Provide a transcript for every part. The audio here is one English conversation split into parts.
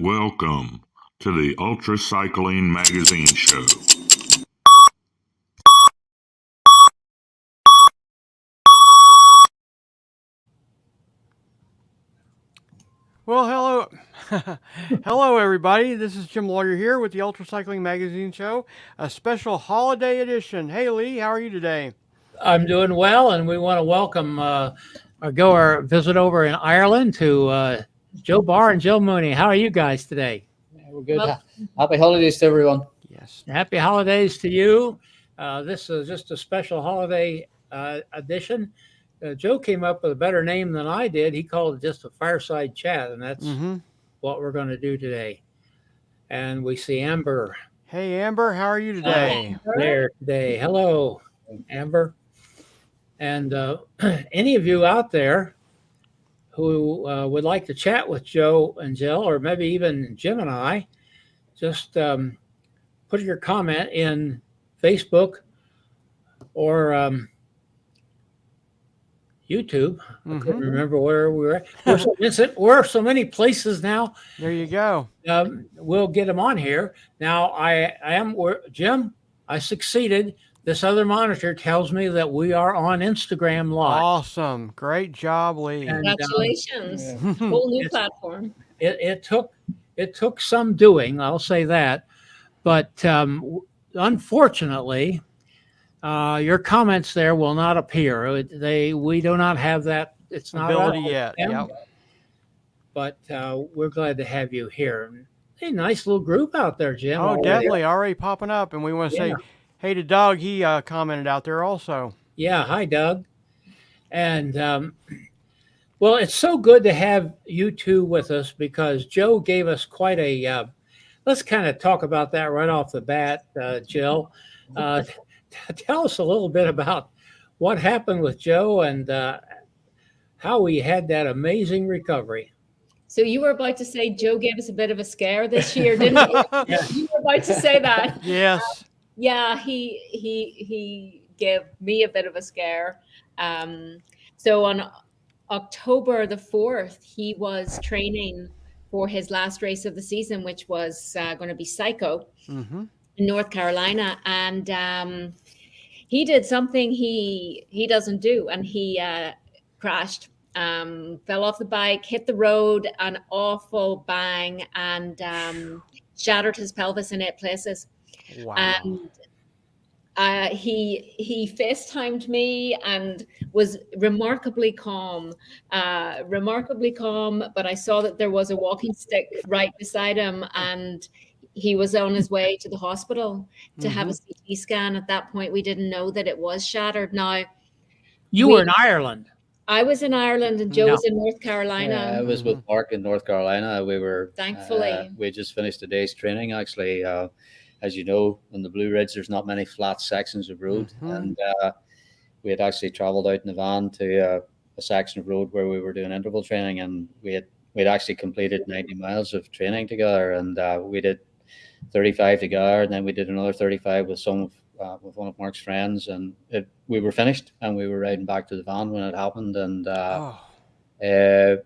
Welcome to the UltraCycling Magazine show. Well, hello. Hello, everybody. This is Jim Lawyer here with the UltraCycling Magazine show, a special holiday edition. Hey, Lee, how are you today? I'm doing well, and we want to welcome our visit over in Ireland to Joe Barr and Joe Mooney. How are you guys today? We're good. Happy holidays to everyone. Yes. Happy holidays to you. This is just a special holiday edition. Joe came up with a better name than I did. He called it just a fireside chat, and that's what we're going to do today. And we see Amber. Hey, Amber, how are you today? There today. Hello, Amber. And any of you out there who would like to chat with Joe and Jill, or maybe even Jim and I, just put your comment in Facebook or YouTube. I couldn't remember where we were. We're so many places now. There you go. We'll get them on here. Now, Jim, I succeeded. This other monitor tells me that we are on Instagram Live. Awesome. Great job, Lee. And, congratulations. Whole new platform. It took some doing, I'll say that. But unfortunately, your comments there will not appear. We do not have that. It's not ability yet. Yep. But we're glad to have you here. Hey, nice little group out there, Jim. Oh, definitely. Already popping up. And we want to say hey to Doug. He commented out there also. Yeah. Hi, Doug. And, well, it's so good to have you two with us because Joe gave us quite a, let's kind of talk about that right off the bat, Jill. Tell us a little bit about what happened with Joe and how we had that amazing recovery. So you were about to say Joe gave us a bit of a scare this year, didn't you? Yeah. You were about to say that. Yes. Yeah, he gave me a bit of a scare. So on October the 4th, he was training for his last race of the season, which was going to be Psycho in North Carolina. And he did something he doesn't do. And he crashed, fell off the bike, hit the road, an awful bang, and shattered his pelvis in 8 places. Wow. And he FaceTimed me and was remarkably calm, but I saw that there was a walking stick right beside him, and he was on his way to the hospital to have a CT scan. At that point, we didn't know that it was shattered. Now, you were in Ireland. I was in Ireland, and Joe was in North Carolina. Yeah, I was with Mark in North Carolina. We were thankfully we just finished a day's training. Actually, as you know, on the Blue Ridge, there's not many flat sections of road, and we had actually travelled out in the van to a section of road where we were doing interval training, and we'd actually completed 90 miles of training together, and we did 35 together, and then we did another 35 with with one of Mark's friends, and we were finished, and we were riding back to the van when it happened, and it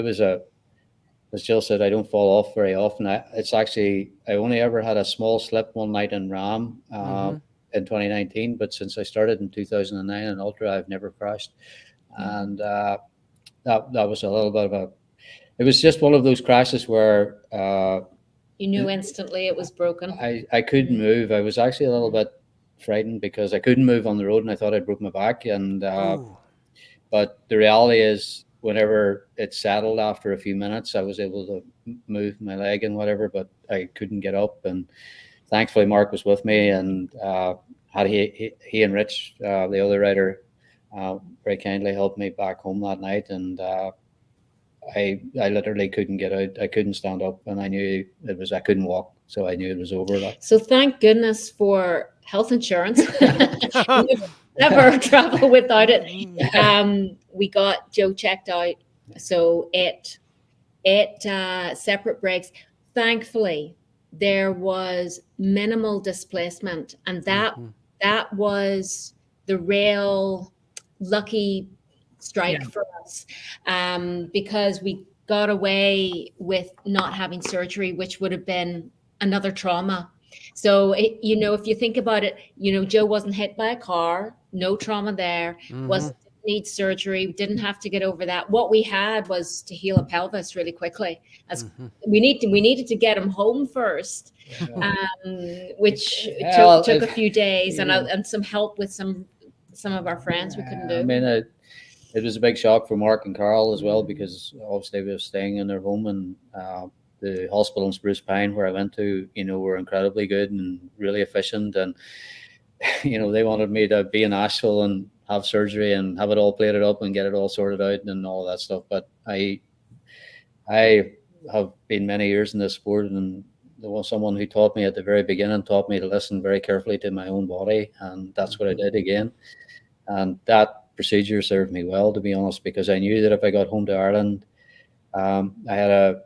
was as Jill said, I don't fall off very often. I only ever had a small slip one night in Ram in 2019, but since I started in 2009 in Ultra, I've never crashed, and that was a little bit of it was just one of those crashes where you knew instantly it was broken. I couldn't move. I was actually a little bit frightened because I couldn't move on the road, and I thought I broke my back. And but the reality is, whenever it settled after a few minutes, I was able to move my leg and whatever, but I couldn't get up. And thankfully, Mark was with me, and he and Rich, the other rider, very kindly helped me back home that night. And I literally couldn't get out. I couldn't stand up, and I knew I couldn't walk, so I knew it was over. So thank goodness for health insurance. Never travel without it. We got Joe checked out, so eight separate breaks. Thankfully, there was minimal displacement, and that was the real lucky strike for us, because we got away with not having surgery, which would have been another trauma. So, if you think about it, Joe wasn't hit by a car, no trauma there, wasn't need surgery, didn't have to get over that. What we had was to heal a pelvis really quickly. As we needed to get him home first, which took a few days and some help with some of our friends we couldn't do. I mean, it was a big shock for Mark and Carl as well, because obviously we were staying in their home, and the hospital in Spruce Pine where I went to, were incredibly good and really efficient. And, they wanted me to be in Asheville and have surgery and have it all plated up and get it all sorted out and all that stuff. But I have been many years in this sport, and there was someone who taught me at the very beginning, taught me to listen very carefully to my own body. And that's what I did again. And that procedure served me well, to be honest, because I knew that if I got home to Ireland, I had a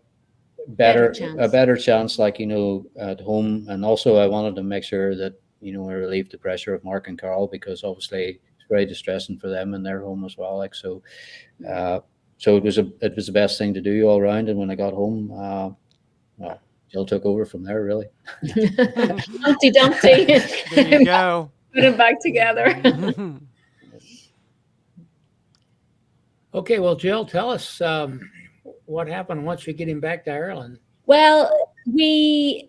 better chance, like, at home. And also I wanted to make sure that, I relieved the pressure of Mark and Carl, because obviously it's very distressing for them in their home as well. Like, so it was the best thing to do all around. And when I got home, well, Jill took over from there, really. Humpty Dumpty. There you go. Put them back together. Okay, well, Jill, tell us what happened once you get him back to Ireland. Well, we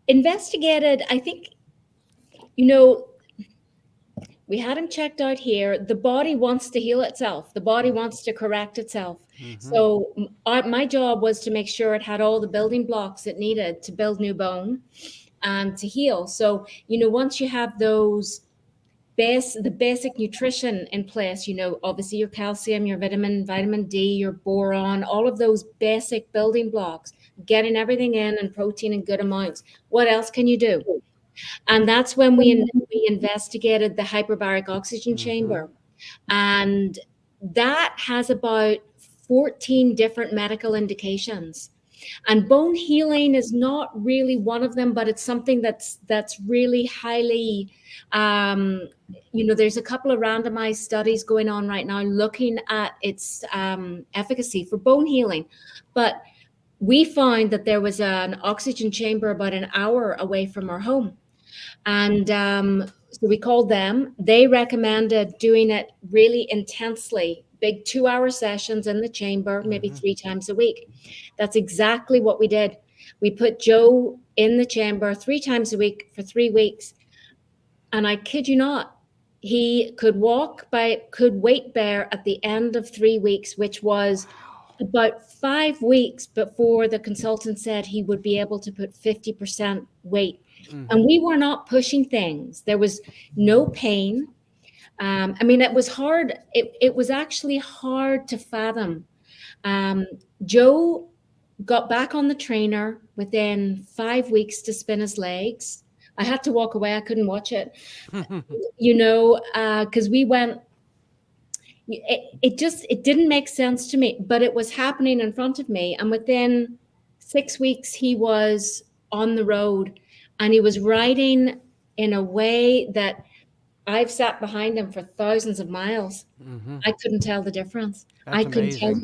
investigated, I think, we had him checked out here. The body wants to heal itself. The body wants to correct itself. So my job was to make sure it had all the building blocks it needed to build new bone and to heal. So, once you have the basic nutrition in place, obviously your calcium, your vitamin D, your boron, all of those basic building blocks, getting everything in and protein in good amounts. What else can you do? And that's when we investigated the hyperbaric oxygen chamber. And that has about 14 different medical indications. And bone healing is not really one of them, but it's something that's really highly, there's a couple of randomized studies going on right now looking at its efficacy for bone healing. But we found that there was an oxygen chamber about an hour away from our home. And so we called them. They recommended doing it really intensely, big 2-hour sessions in the chamber, maybe 3 times a week. That's exactly what we did. We put Joe in the chamber 3 times a week for 3 weeks. And I kid you not, he could weight bear at the end of 3 weeks, which was about 5 weeks before the consultant said he would be able to put 50% weight. And we were not pushing things. There was no pain. It was hard. It was actually hard to fathom. Joe got back on the trainer within 5 weeks to spin his legs. I had to walk away. I couldn't watch it, because we went, it didn't make sense to me, but it was happening in front of me. And within 6 weeks, he was on the road. And he was riding in a way that I've sat behind him for thousands of miles. I couldn't tell the difference. That's couldn't amazing. tell.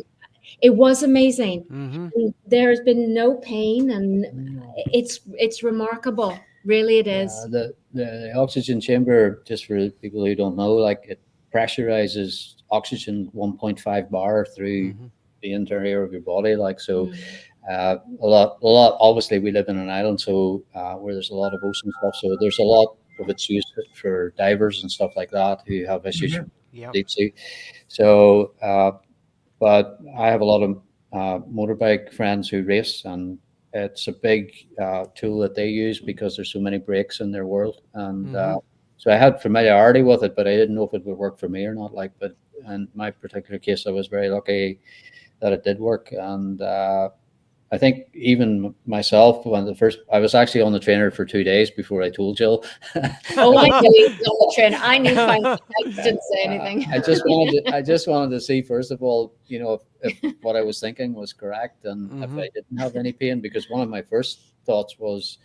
It was amazing. There's been no pain, and it's remarkable. Really, it is. The oxygen chamber, just for people who don't know, like, it pressurizes oxygen 1.5 bar through the interior of your body, like, so. A lot. Obviously, we live in an island, so where there's a lot of ocean stuff. So there's a lot of it's used for divers and stuff like that who have issues with deep sea. So, but I have a lot of motorbike friends who race, and it's a big tool that they use because there's so many breaks in their world. And so I had familiarity with it, but I didn't know if it would work for me or not. Like, but in my particular case, I was very lucky that it did work. And I think even myself, I was actually on the trainer for 2 days before I told Jill. Oh, I knew he was on the trainer. I knew fine. I didn't say anything. I just wanted to see, first of all, if what I was thinking was correct, and if I didn't have any pain, because one of my first thoughts was,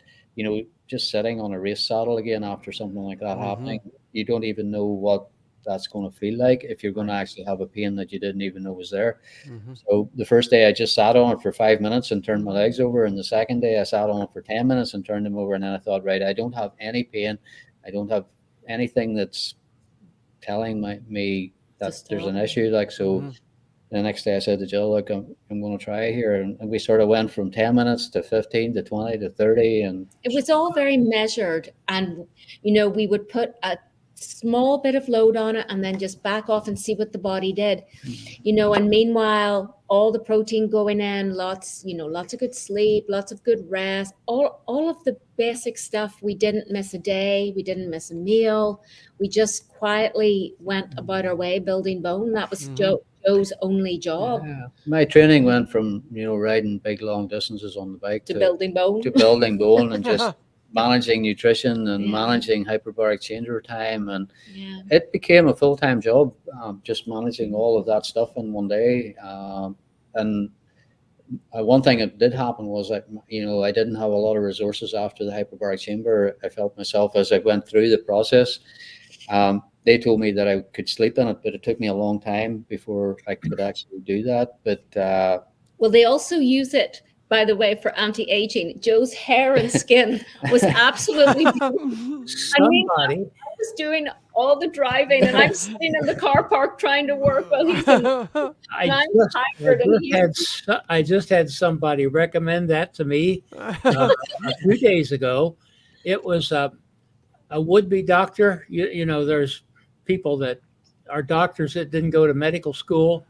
just sitting on a race saddle again after something like that happening, you don't even know what that's going to feel like if you're going to actually have a pain that you didn't even know was there. Mm-hmm. So the first day I just sat on it for 5 minutes and turned my legs over, and the second day I sat on it for 10 minutes and turned them over, and then I thought, right, I don't have any pain, I don't have anything that's telling me that there's an issue. Like, so Mm-hmm. the next day I said to Jill, look, I'm going to try here. And we sort of went from 10 minutes to 15 to 20 to 30. And it was all very measured. And, you know, we would put a small bit of load on it and then just back off and see what the body did, you know, and meanwhile, all the protein going in, lots of good sleep, lots of good rest, all of the basic stuff. We didn't miss a day. We didn't miss a meal. We just quietly went about our way building bone. That was Joe's only job. yeah, my training went from, riding big long distances on the bike to building bone. And just managing nutrition and managing hyperbaric chamber time. And it became a full-time job, just managing all of that stuff in one day. And one thing that did happen was that, I didn't have a lot of resources after the hyperbaric chamber. I felt myself as I went through the process. They told me that I could sleep in it, but it took me a long time before I could actually do that. But well, they also use it, by the way, for anti-aging. Joe's hair and skin was absolutely Somebody I was doing all the driving, and I'm sitting in the car park trying to work while he's in. I just had somebody recommend that to me a few days ago. It was a would-be doctor. You know, there's people that are doctors that didn't go to medical school.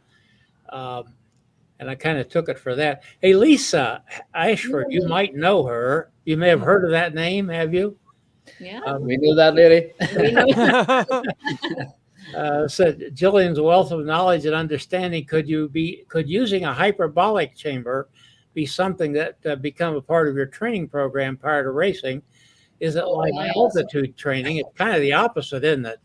And I kind of took it for that. Hey, Lisa Ashford, you might know her. You may have heard of that name, have you? Yeah. We knew that lady. We know. Said Jillian's wealth of knowledge and understanding. Could using a hyperbolic chamber be something that become a part of your training program prior to racing? Is it like altitude training? It's kind of the opposite, isn't it?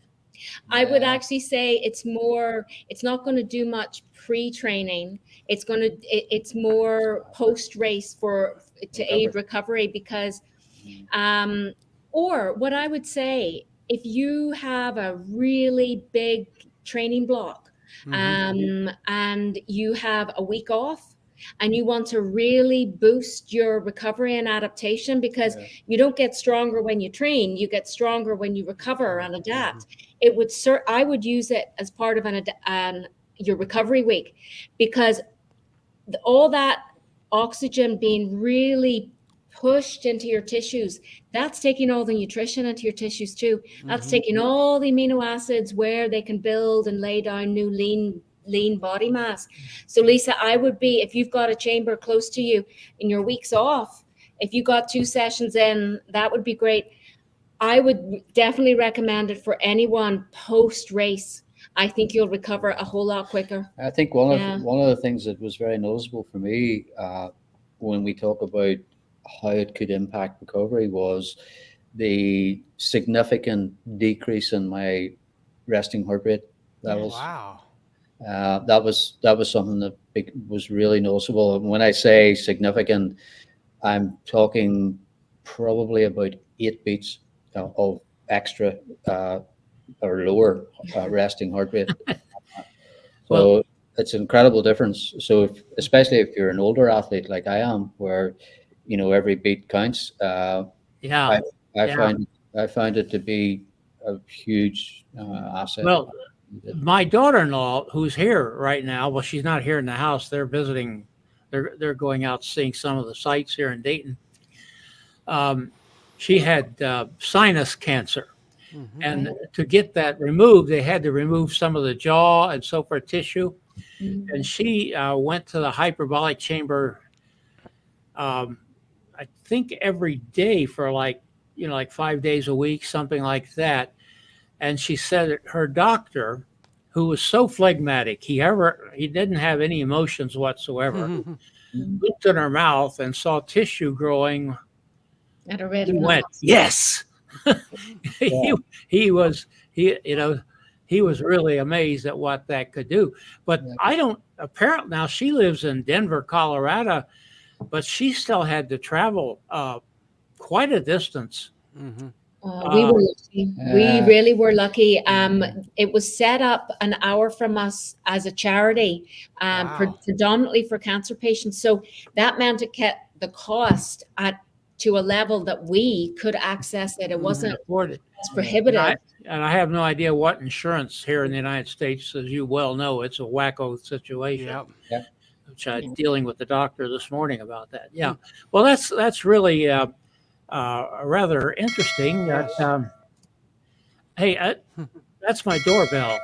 I would actually say it's not going to do much pre-training. It's more post-race to aid recovery, because or what I would say, if you have a really big training block and you have a week off and you want to really boost your recovery and adaptation, because you don't get stronger when you train, you get stronger when you recover and adapt. I would use it as part of your recovery week, because all that oxygen being really pushed into your tissues, that's taking all the nutrition into your tissues too. That's taking all the amino acids where they can build and lay down new lean body mass. So Lisa, I would be, if you've got a chamber close to you in your weeks off, if you got 2 sessions in, that would be great. I would definitely recommend it for anyone post race. I think you'll recover a whole lot quicker. I think one of the things that was very noticeable for me when we talk about how it could impact recovery was the significant decrease in my resting heart rate. That was something that was really noticeable. And when I say significant, I'm talking probably about 8 beats of extra or lower resting heart rate. So it's an incredible difference. So especially if you're an older athlete like I am, where every beat counts. I found it to be a huge asset. Well, my daughter-in-law, who's here right now, well, she's not here in the house. They're visiting. They're going out seeing some of the sites here in Dayton. She had sinus cancer. And to get that removed, they had to remove some of the jaw and so forth tissue. And she went to the hyperbolic chamber, I think every day for like 5 days a week, something like that. And she said that her doctor, who was so phlegmatic, he didn't have any emotions whatsoever, looked in her mouth and saw tissue growing. At a red went, yes. He was really amazed at what that could do. But apparently now she lives in Denver, Colorado, but she still had to travel quite a distance We were lucky. We really were lucky. It was set up an hour from us as a charity, Wow. predominantly for cancer patients. So that meant it kept the cost to a level that we could access it. It wasn't afford it. as prohibitive. And I have no idea what insurance here in the United States, as you well know, it's a wacko situation. Yep. Which I'm dealing with the doctor this morning about that. Yeah. Well, that's really rather interesting. Yes. Hey, that's my doorbell.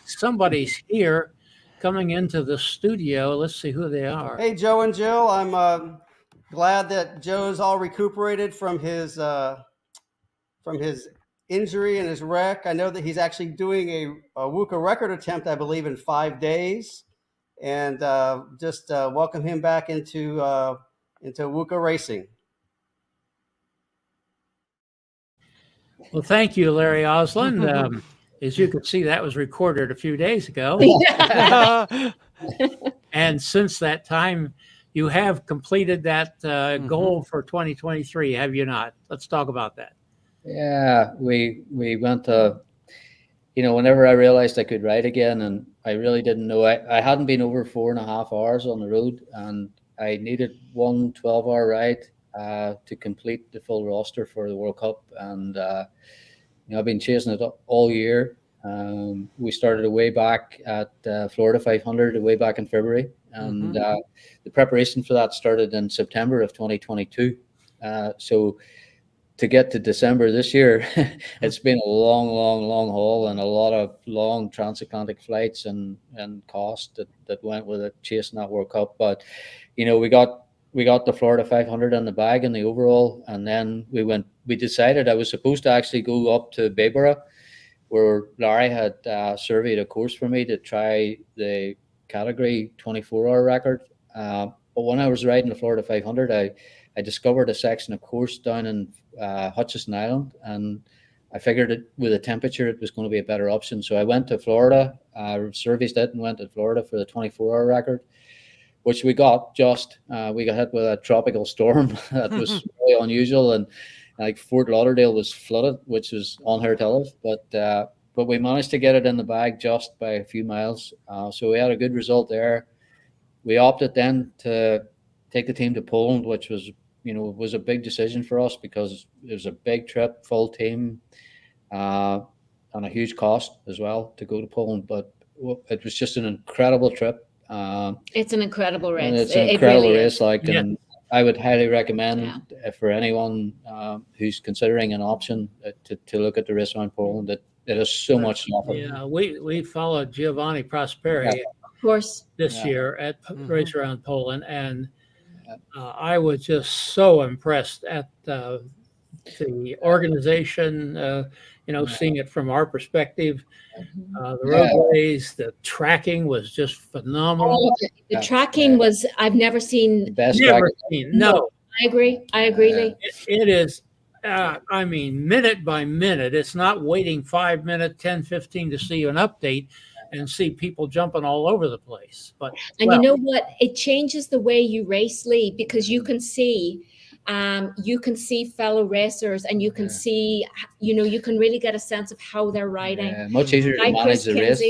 Somebody's here coming into the studio. Let's see who they are. Hey, Joe and Jill. I'm glad that Joe's all recuperated from his injury and his wreck. I know that he's actually doing a WUCA record attempt, I believe, in 5 days, and just welcome him back into WUCA racing. Well, thank you, Larry Osland. As you can see, that was recorded a few days ago. And since that time, you have completed that goal for 2023, have you not? Let's talk about that. Yeah, we went to, whenever I realized I could ride again, and I really didn't know, I hadn't been over 4.5 hours on the road, and I needed one 12-hour ride to complete the full roster for the World Cup. And I've been chasing it all year. We started way back at Florida 500 way back in February, and the preparation for that started in September of 2022. So to get to December this year, it's been a long haul, and a lot of long transatlantic flights and cost that went with it chasing that World Cup. But we got the Florida 500 in the bag in the overall, and then we decided I was supposed to actually go up to Bayborough, where Larry had surveyed a course for me to try the category 24-hour record. But when I was riding the Florida 500, I discovered a section of course down in Hutchison Island, and I figured it, with the temperature, it was going to be a better option. So I went to Florida, surveyed it, and went to Florida for the 24-hour record, which we got we got hit with a tropical storm that was really unusual, and like Fort Lauderdale was flooded, which was unheard of. But we managed to get it in the bag just by a few miles. So we had a good result there. We opted then to take the team to Poland, which was a big decision for us because it was a big trip, full team, and a huge cost as well to go to Poland. But it was just an incredible trip. It's an incredible race. It's an incredible really race. And I would highly recommend for anyone who's considering an option to look at the race around Poland. It is so much to offer. Yeah, we followed Giovanni Prosperi, of course, this year at Race Around Poland, and I was just so impressed at the organization. Seeing it from our perspective, the roadways, the tracking was just phenomenal. The tracking was, I've never seen. The best Never seen. No, I agree, Lee. it is. Minute by minute. It's not waiting 5 minutes, 10, 15 to see an update and see people jumping all over the place. But you know what? It changes the way you race, Lee, because you can see fellow racers, and you can see, you can really get a sense of how they're riding. Much easier to manage the race.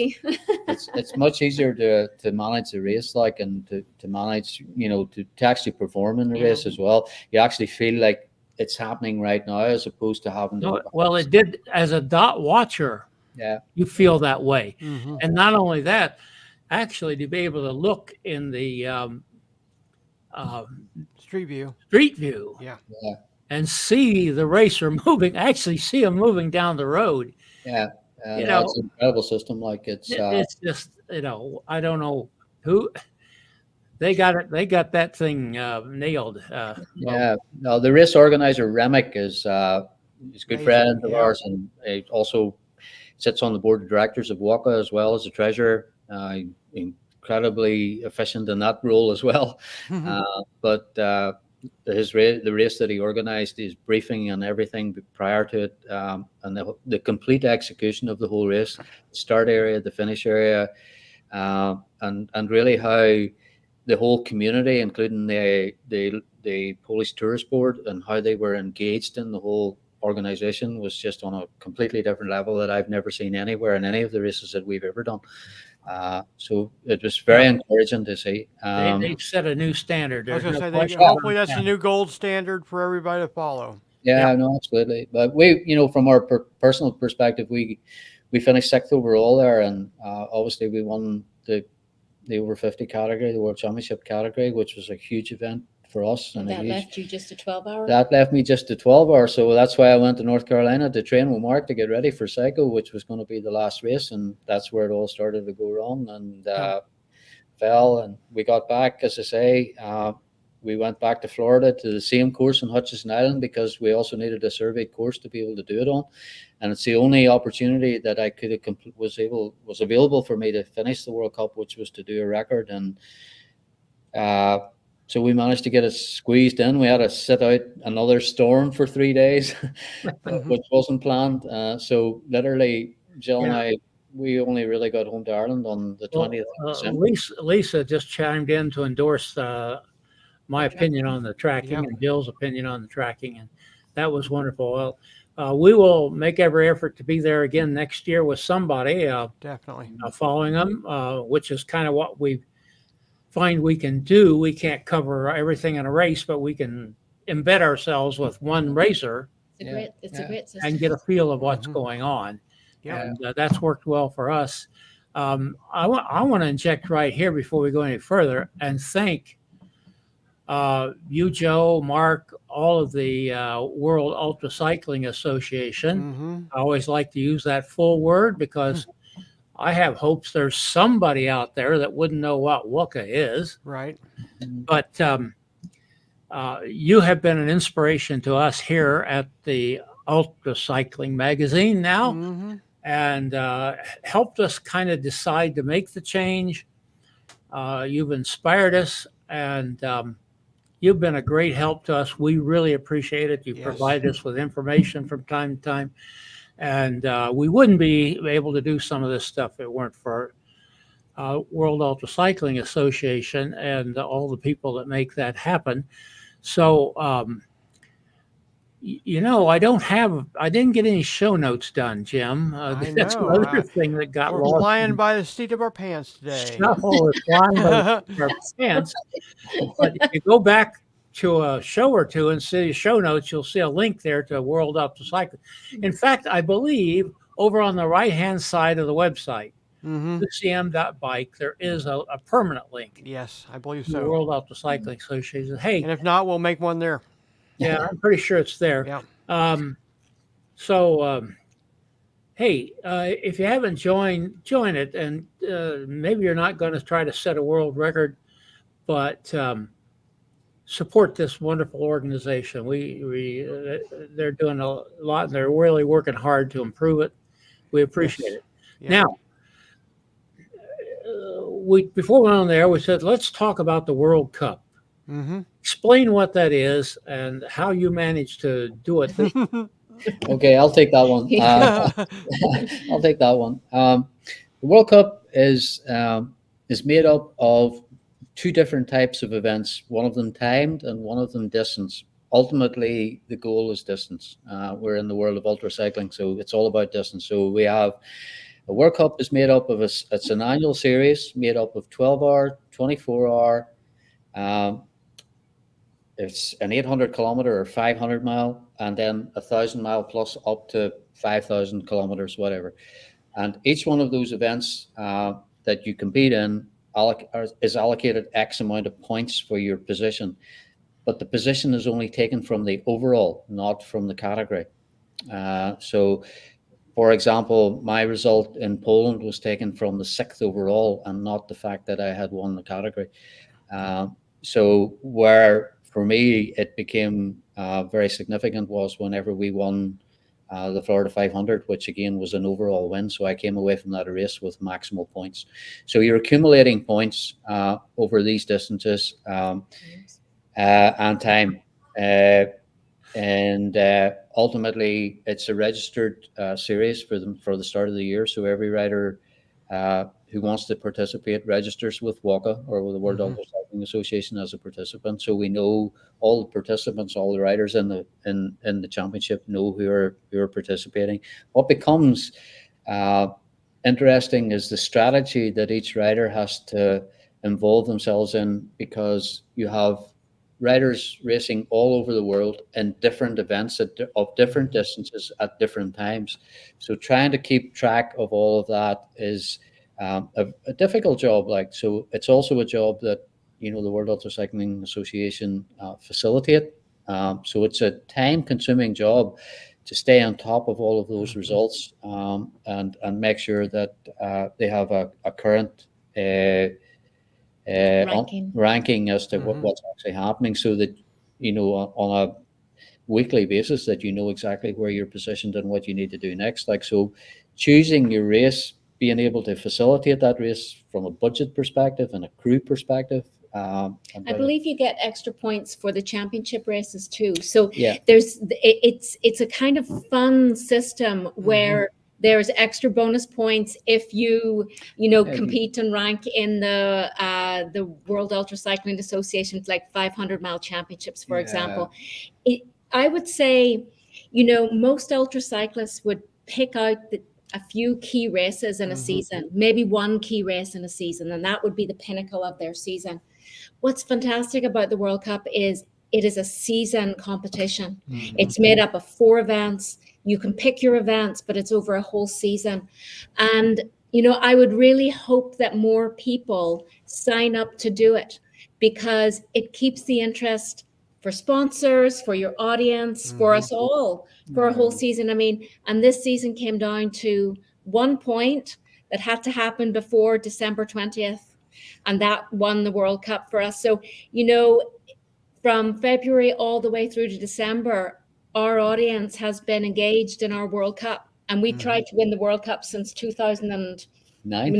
It's much easier to manage the race, and to manage, to actually perform in the race as well. You actually feel like it's happening right now, as opposed to having to. Well, it did as a dot watcher. Yeah, you feel that way, and not only that, actually to be able to look in the Street view. Yeah. And see the racer moving. Actually, see him moving down the road. Yeah, it's an incredible system. It's just I don't know who. They got it. They got that thing nailed. No, the race organizer Remick is a good friend of ours, and he also sits on the board of directors of WACA as well as the treasurer. Incredibly efficient in that role as well. But the race that he organized, his briefing and everything prior to it, and the complete execution of the whole race, the start area, the finish area, and really how the whole community, including the Polish Tourist Board, and how they were engaged in the whole organization was just on a completely different level that I've never seen anywhere in any of the races that we've ever done. So it was very encouraging to see. They've set a new standard. I was There's going to no say, question hopefully about that's the that. new gold standard for everybody to follow. Yeah, no, absolutely. But we, from our personal perspective, we finished 6th overall there, and obviously we won the over 50 category, the World Championship category, which was a huge event for us. And that left you just a 12-hour? That left me just a 12-hour. So that's why I went to North Carolina to train with Mark to get ready for Psycho, which was going to be the last race. And that's where it all started to go wrong, and fell. And we got back, as I say, we went back to Florida to the same course on Hutchinson Island, because we also needed a survey course to be able to do it on. And it's the only opportunity that I could have was available for me to finish the World Cup, which was to do a record. And so we managed to get it squeezed in. We had to sit out another storm for 3 days, which wasn't planned. So literally, Jill and I, we only really got home to Ireland on the 20th of December. Lisa just chimed in to endorse my opinion on the tracking and Jill's opinion on the tracking, and that was wonderful. Well, we will make every effort to be there again next year with somebody. Definitely. Following them, which is kind of what we find we can do. We can't cover everything in a race, but we can embed ourselves with one racer. It's a great system. And get a feel of what's going on. And that's worked well for us. I want to inject right here before we go any further and thank you, Joe, Mark, all of the World UltraCycling Association. I always like to use that full word because I have hopes there's somebody out there that wouldn't know what WUCA is. Right. But you have been an inspiration to us here at the UltraCycling Magazine now, and helped us kind of decide to make the change. You've inspired us, and you've been a great help to us. We really appreciate it. You provided us with information from time to time. And we wouldn't be able to do some of this stuff if it weren't for World UltraCycling Association and all the people that make that happen. So, I didn't get any show notes done, Jim. That's another thing that got lost. We're flying by the seat of our pants today. We're flying by the seat of our pants. But if you go back to a show or two and see show notes, you'll see a link there to World UltraCycling. In fact, I believe over on the right-hand side of the website, UCM.bike, there is a permanent link. Yes, I believe so. The World UltraCycling Association. Hey, and if not, we'll make one there. Yeah, I'm pretty sure it's there. Yeah. Hey, if you haven't join it, and maybe you're not going to try to set a world record, but support this wonderful organization. They're doing a lot, and they're really working hard to improve it. We appreciate it. Yeah. Now, before we went on there, we said let's talk about the World Cup. Explain what that is and how you managed to do it. Okay, I'll take that one. I'll take that one. The World Cup is made up of two different types of events, one of them timed and one of them distance. Ultimately, the goal is distance. We're in the world of ultracycling, so it's all about distance. So we have a World Cup is made up of it's an annual series made up of 12-hour, 24-hour. It's an 800-kilometer or 500-mile, and then 1,000-mile plus up to 5,000 kilometers, whatever. And each one of those events that you compete in is allocated X amount of points for your position, but the position is only taken from the overall, not from the category. So, for example, my result in Poland was taken from the 6th overall and not the fact that I had won the category. So where for me it became very significant was whenever we won the Florida 500, which again was an overall win. So I came away from that race with maximal points. So you're accumulating points over these distances and time. And ultimately, it's a registered series for the start of the year. So every rider who wants to participate registers with WACA or with the World Mhm. Ultra Cycling Association as a participant. So we know all the participants, all the riders in the championship know who are participating. What becomes interesting is the strategy that each rider has to involve themselves in, because you have riders racing all over the world in different events of different distances at different times. So trying to keep track of all of that is a difficult job. Like, so it's also a job that, you know, the World Ultra Cycling Association facilitate. So it's a time-consuming job to stay on top of all of those results, and make sure that they have a current ranking as to what's actually happening, so that, you know, on a weekly basis, that you know exactly where you're positioned and what you need to do next. Like, so choosing your race, being able to facilitate that race from a budget perspective and a crew perspective. I believe you get extra points for the championship races too. So yeah, it's a kind of fun system where there's extra bonus points if you compete and rank in the World Ultra Cycling Association's like 500-mile championships, for example. I would say, most ultra cyclists would pick out a few key races in a season, maybe one key race in a season, and that would be the pinnacle of their season. What's fantastic about the World Cup is it is a season competition. It's made up of 4 events. You can pick your events, but it's over a whole season. And, I would really hope that more people sign up to do it, because it keeps the interest for sponsors, for your audience, for us all, for a whole season. I mean, and this season came down to one point that had to happen before December 20th. And that won the World Cup for us. So, from February all the way through to December, our audience has been engaged in our World Cup. And we tried to win the World Cup since 2009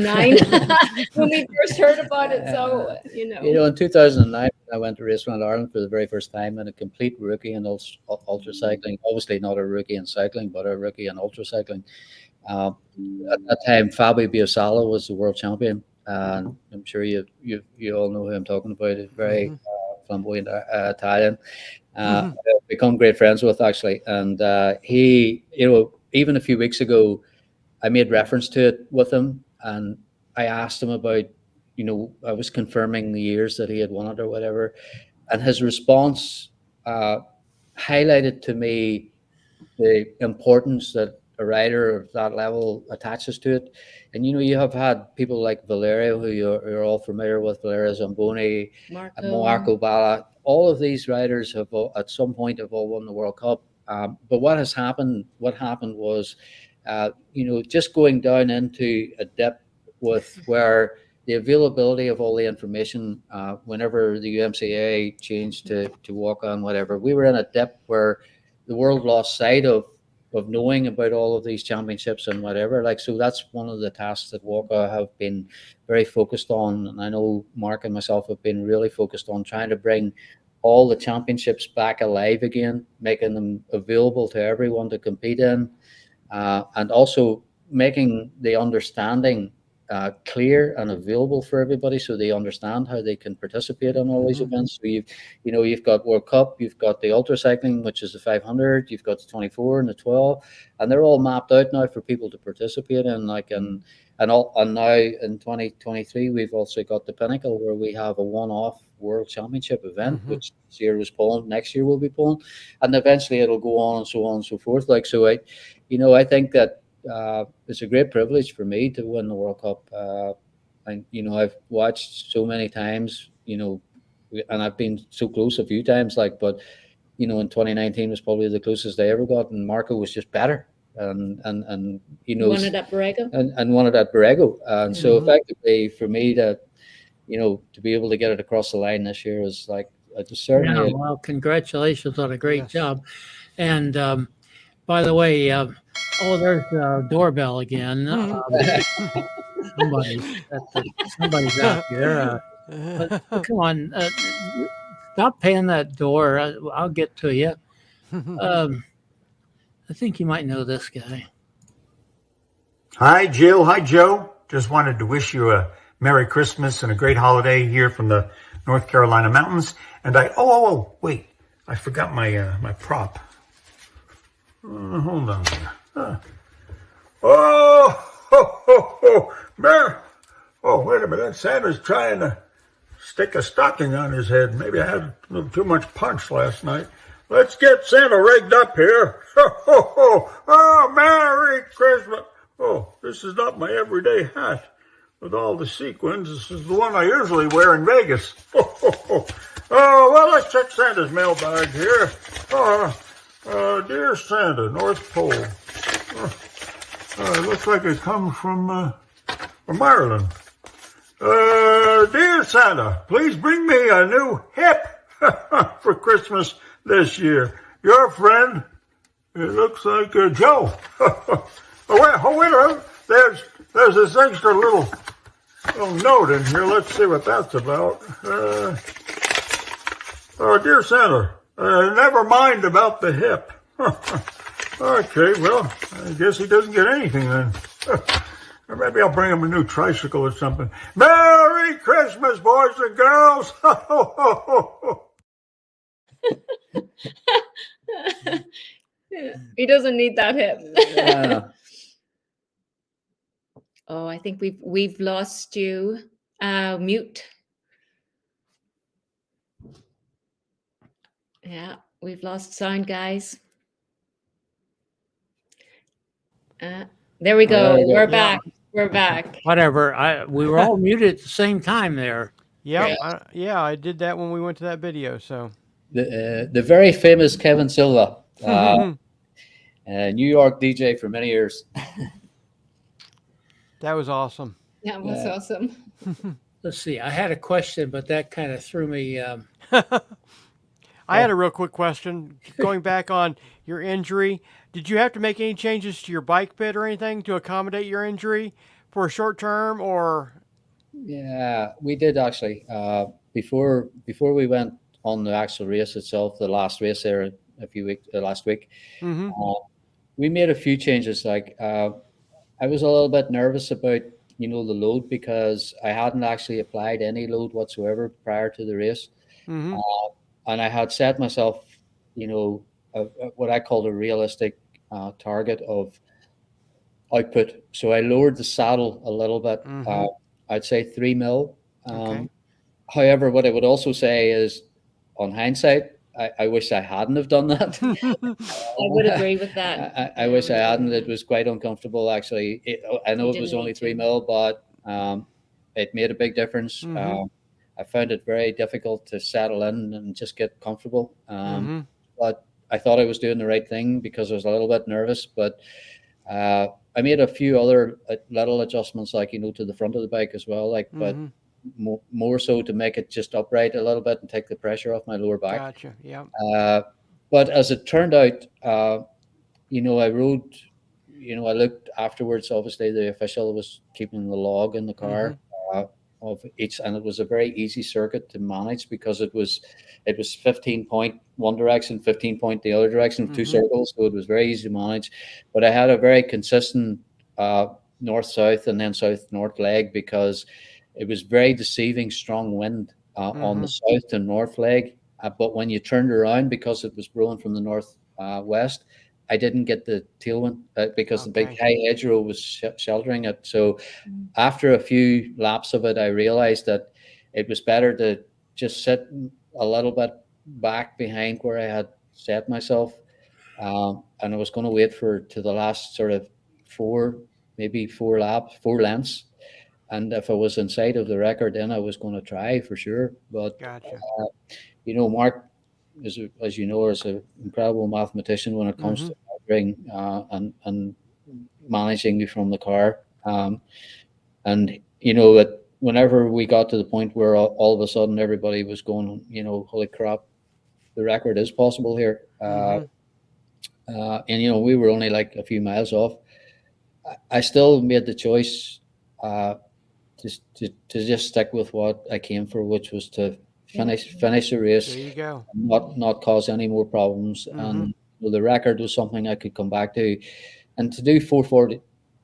when we first heard about it. So, in 2009, I went to Race Around Ireland for the very first time, and a complete rookie in ultra cycling. Obviously not a rookie in cycling, but a rookie in ultra cycling. At that time, Fabio Biasala was the world champion. And I'm sure you all know who I'm talking about. He's very flamboyant Italian. I've become great friends with, actually. And he, even a few weeks ago, I made reference to it with him, and I asked him about, I was confirming the years that he had won it or whatever, and his response highlighted to me the importance that a rider of that level attaches to it. And you have had people like Valerio, who you're all familiar with, Valerio Zamboni, Marco Balla. All of these riders have at some point have all won the World Cup. But what happened was, just going down into a dip with where the availability of all the information, whenever the UMCA changed to WACA and whatever, we were in a dip where the world lost sight of knowing about all of these championships and whatever. Like, so that's one of the tasks that WACA have been very focused on. And I know Mark and myself have been really focused on trying to bring all the championships back alive again, making them available to everyone to compete in, and also making the understanding clear and available for everybody, so they understand how they can participate in all these events. So you've got World Cup, you've got the ultra cycling, which is the 500, you've got the 24 and the 12, and they're all mapped out now for people to participate in. And now in 2023, we've also got the Pinnacle, where we have a one-off World Championship event, which this year was Poland, next year will be Poland, and eventually it'll go on and so forth. Like, so I think that it's a great privilege for me to win the World Cup. And I've watched so many times, and I've been so close a few times. Like, but in 2019 was probably the closest I ever got, and Marco was just better. And won it at Borrego, and won it at Borrego. And so effectively, for me to be able to get it across the line this year was like certainly. Yeah, well, congratulations on a great job. And by the way, there's the doorbell again. Somebody's out there. But come on, stop paying that door. I'll get to you. I think you might know this guy. Hi, Jill. Hi, Joe. just wanted to wish you a Merry Christmas and a great holiday here from the North Carolina mountains. And wait, I forgot my my prop. Hold on here. Wait a minute. Santa's trying to stick a stocking on his head. Maybe I had a little too much punch last night. Let's get Santa rigged up here. Oh, Merry Christmas. Oh, this is not my everyday hat with all the sequins. This is the one I usually wear in Vegas. Oh, well, let's check Santa's mailbag here. Dear Santa, North Pole. It looks like it comes from Ireland. Dear Santa, please bring me a new hip for Christmas this year. Your friend, it looks like Joe. Wait a minute. There's this extra little note in here. Let's see what that's about. Dear Santa, never mind about the hip. Okay, well, I guess he doesn't get anything then. Or maybe I'll bring him a new tricycle or something. Merry Christmas, boys and girls! He doesn't need that hip. Oh, I think we've lost you. Mute. Yeah, we've lost sound, guys. There we go. We're back. We're back. Whatever. We were all muted at the same time there. Yep. I did that when we went to that video. So The very famous Kevin Silva, New York DJ for many years. That was awesome. That was awesome. Let's see. I had a question, but that kind of threw me. I had a real quick question. Going back on your injury, did you have to make any changes to your bike bit or anything to accommodate your injury for a short term, or? Yeah, we did actually. Before we went on the actual race itself, the last race there last week, we made a few changes. Like I was a little bit nervous about the load because I hadn't actually applied any load whatsoever prior to the race. And I had set myself, what I called a realistic target of output. So I lowered the saddle a little bit. I'd say 3 mil. However, what I would also say is, on hindsight, I wish I hadn't have done that. I would agree with that. I wish I hadn't. It was quite uncomfortable, actually. I know it was only 3 mil, but it made a big difference. I found it very difficult to settle in and just get comfortable. But I thought I was doing the right thing because I was a little bit nervous. But I made a few other little adjustments, like, to the front of the bike as well. But more so to make it just upright a little bit and take the pressure off my lower back. Gotcha. Yeah. But as it turned out, I rode. I looked afterwards. Obviously, the official was keeping the log in the car. Of each, and it was a very easy circuit to manage because it was 15 point one direction, 15 point the other direction, 2 circles, so it was very easy to manage. But I had a very consistent north-south and then south-north leg because it was very deceiving strong wind on the south and north leg. But when you turned around, because it was blowing from the north west, I didn't get the tailwind because the big high hedgerow was sheltering it. So after a few laps of it, I realized that it was better to just sit a little bit back behind where I had set myself. And I was going to wait to the last sort of 4 lengths. And if I was inside of the record, then I was going to try for sure. But, Mark, as you know, is an incredible mathematician when it comes to measuring and managing me from the car. And whenever we got to the point where all of a sudden everybody was going, holy crap, the record is possible here. And we were only like a few miles off. I still made the choice to just stick with what I came for, which was to finish the race. There you go. Not cause any more problems. And the record was something I could come back to. And to do 4:40,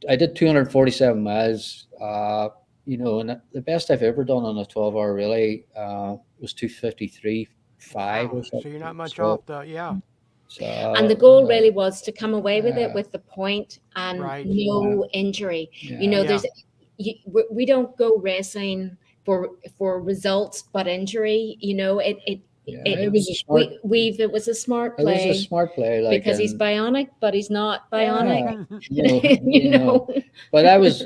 I did 247 miles. And the best I've ever done on a 12-hour relay was 253.5 Wow. or something. So you're not much So, off the, yeah. so And the goal really was to come away with it with the point and Right. no injury. yeah. There's we don't go racing for results but injury. It was a smart. It was a smart It was play a smart play, like, because he's and- bionic, but he's not bionic. Yeah, But I was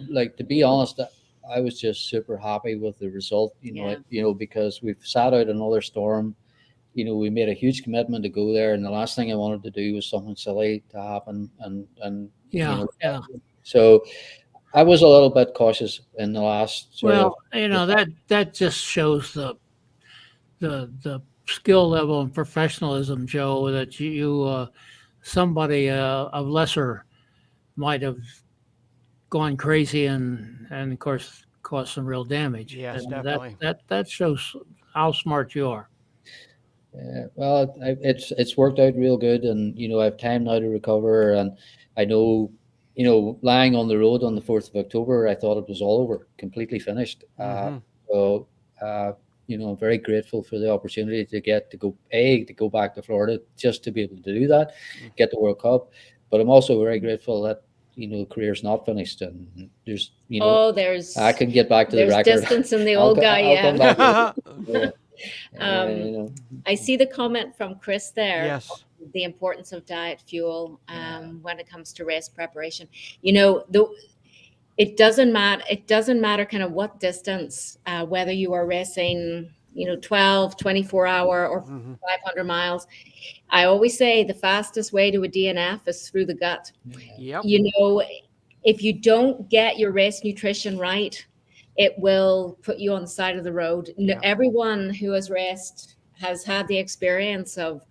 like, to be honest, I was just super happy with the result. Because we've sat out another storm. We made a huge commitment to go there, and the last thing I wanted to do was something silly to happen. And Yeah. So I was a little bit cautious in the last. That just shows the skill level and professionalism, Joe, that you somebody of lesser might have gone crazy and of course caused some real damage. Yes, And definitely. that shows how smart you are. Well, it's worked out real good, and I have time now to recover, and I know, lying on the road on the 4th of October, I thought it was all over, completely finished. So, I'm very grateful for the opportunity to go back to Florida just to be able to do that, get the World Cup. But I'm also very grateful that the career's not finished, and there's I can get back to the record. There's distance in the old guy. I'll come back to I see the comment from Chris there. Yes. The importance of diet fuel when it comes to race preparation. It doesn't matter. It doesn't matter kind of what distance, whether you are racing, 12, 24 hour or 500 miles. I always say the fastest way to a DNF is through the gut. Yep. If you don't get your race nutrition right, it will put you on the side of the road. Yeah. Everyone who has raced has had the experience of,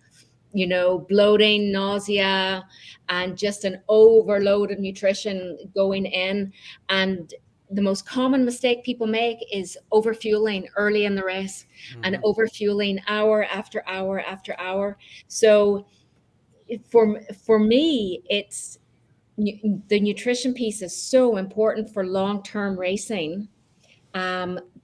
bloating, nausea, and just an overload of nutrition going in. And the most common mistake people make is overfueling early in the race and overfueling hour after hour after hour. So for me, it's the nutrition piece is so important for long-term racing.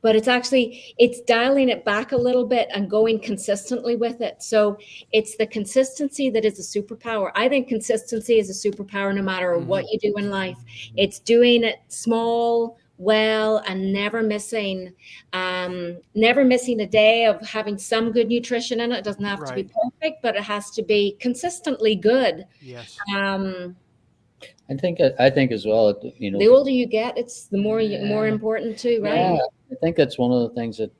But it's dialing it back a little bit and going consistently with it. So it's the consistency that is a superpower. I think consistency is a superpower no matter what you do in life. It's doing it small, well, and never missing a day of having some good nutrition in it. It doesn't have to be perfect, but it has to be consistently good. Yes. I think as well, the older you get, it's the more important too, right? Yeah, I think that's one of the things that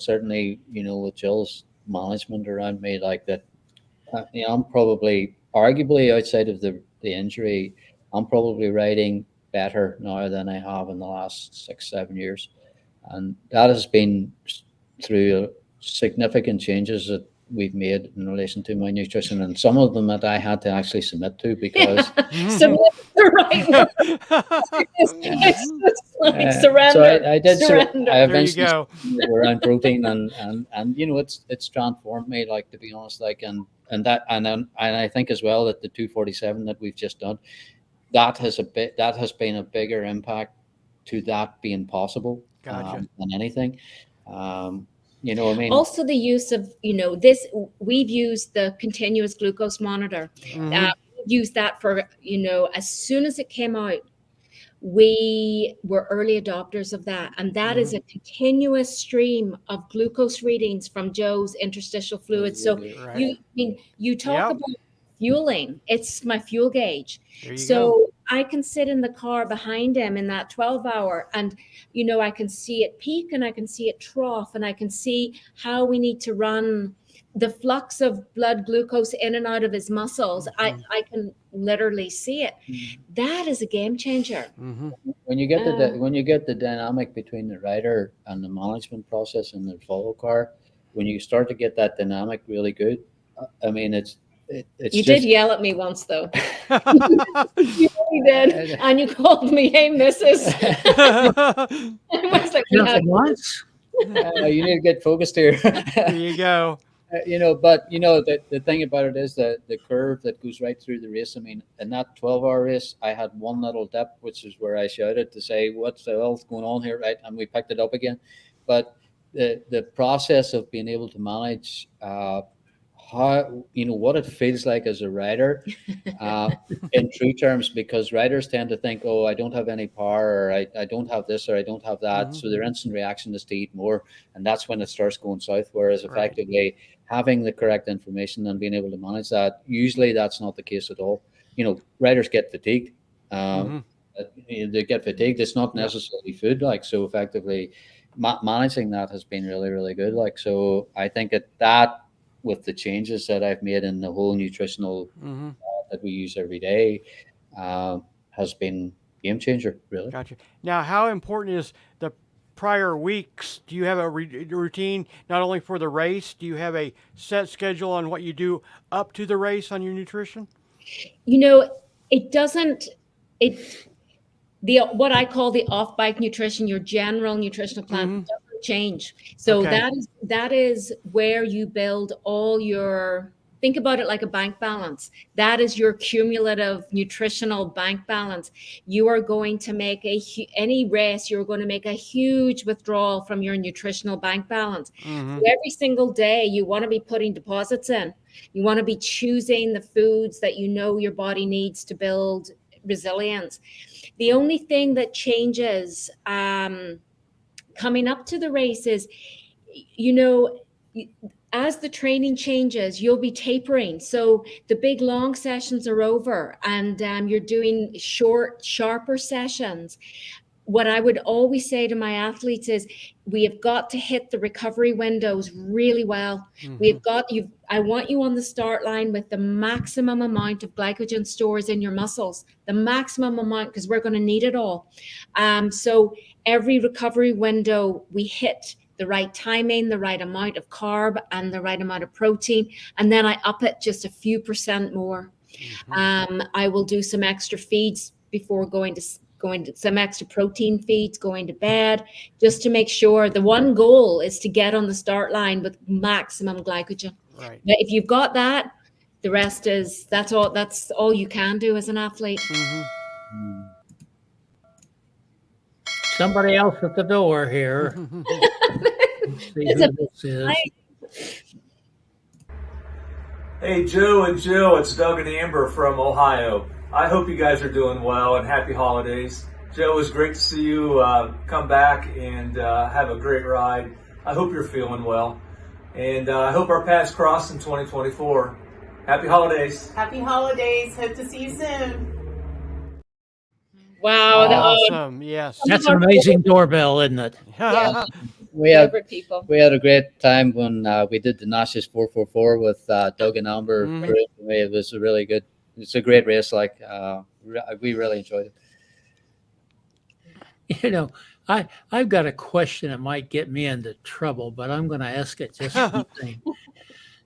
certainly with Jill's management around me, like that. I'm probably, arguably, outside of the injury, I'm probably riding better now than I have in the last 6-7 years, and that has been through significant changes that we've made in relation to my nutrition, and some of them that I had to actually submit to because Submit the right word. It's like surrender. So I did surrender. I There you go. around protein and it's transformed me, like, to be honest, like, and I think as well that the 247 that we've just done, that has been a bigger impact to that being possible than anything. Also the use of, we've used the continuous glucose monitor. We've used that for, as soon as it came out, we were early adopters of that. And that is a continuous stream of glucose readings from Joe's interstitial fluid. So you talk about fueling. It's my fuel gauge. So I can sit in the car behind him in that 12-hour and, I can see it peak and I can see it trough and I can see how we need to run the flux of blood glucose in and out of his muscles. I can literally see it. That is a game changer. When you get the dynamic between the rider and the management process in the follow car, when you start to get that dynamic really good, you did yell at me once, though. You really did, and you called me, "Hey, Mrs." I was like, Nothing once. You need to get focused here. There you go. But the thing about it is that the curve that goes right through the race. I mean, in that 12-hour race, I had one little dip, which is where I shouted to say, "What's the hell's going on here?" Right, and we picked it up again. But the process of being able to manage how what it feels like as a rider, in true terms, because riders tend to think, "Oh, I don't have any power, or I don't have this, or I don't have that." So their instant reaction is to eat more, and that's when it starts going south. Whereas effectively having the correct information and being able to manage that, usually that's not the case at all. Riders get fatigued. They get fatigued. It's not necessarily food, like, so effectively managing that has been really, really good. Like, so I think that with the changes that I've made in the whole nutritional that we use every day, has been game changer, really. Gotcha. Now, how important is the prior weeks? Do you have a routine not only for the race? Do you have a set schedule on what you do up to the race on your nutrition? It doesn't. What I call the off-bike nutrition, your general nutritional plan, doesn't change. So that is where you build all your. Think about it like a bank balance. That is your cumulative nutritional bank balance. You are going to make any race, you're going to make a huge withdrawal from your nutritional bank balance. So every single day, you want to be putting deposits in. You want to be choosing the foods that your body needs to build resilience. The only thing that changes coming up to the race is, as the training changes, you'll be tapering. So the big long sessions are over, and you're doing short, sharper sessions. What I would always say to my athletes is, we have got to hit the recovery windows really well. I want you on the start line with the maximum amount of glycogen stores in your muscles, the maximum amount, because we're going to need it all. So every recovery window, we hit the right timing, the right amount of carb, and the right amount of protein. And then I up it just a few percent more. I will do some extra feeds before going to some extra protein feeds, going to bed, just to make sure. The one goal is to get on the start line with maximum glycogen. Right. Now, if you've got that, the rest that's all you can do as an athlete. Somebody else at the door here. Let's see who this is. Hey, Joe and Jill, it's Doug and Amber from Ohio. I hope you guys are doing well and happy holidays. Joe, it was great to see you come back and have a great ride. I hope you're feeling well. And I hope our paths cross in 2024. Happy holidays. Happy holidays. Hope to see you soon. Wow. Awesome. Yes. That's an amazing doorbell, isn't it? Yeah. We had People. we had a great time when we did the Nash's 444 with Doug and Amber. It was a really good. It's a great race. Like, we really enjoyed it. I've got a question that might get me into trouble, but I'm going to ask it just the same.